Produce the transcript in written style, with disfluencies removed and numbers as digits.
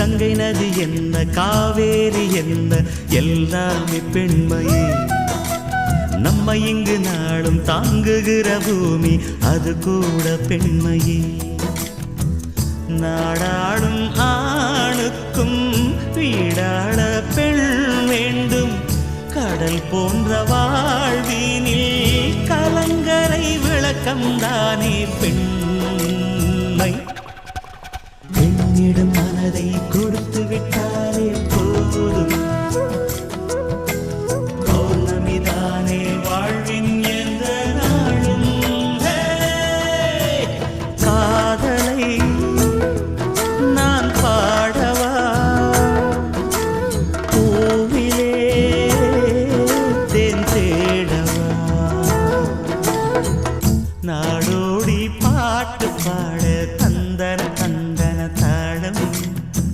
கங்கை நதி என்ன காவேரி என்ன எல்லாமே பெண்மையே. நம்ம இங்கு நாளும் தாங்குகிற பூமி அது கூட பெண்மையே. நாடாளும் ஆணுக்கும் வீடாள பெண் வேண்டும். கடல் போன்ற வாழ்வினில் கலங்கரை விளக்கம்தான்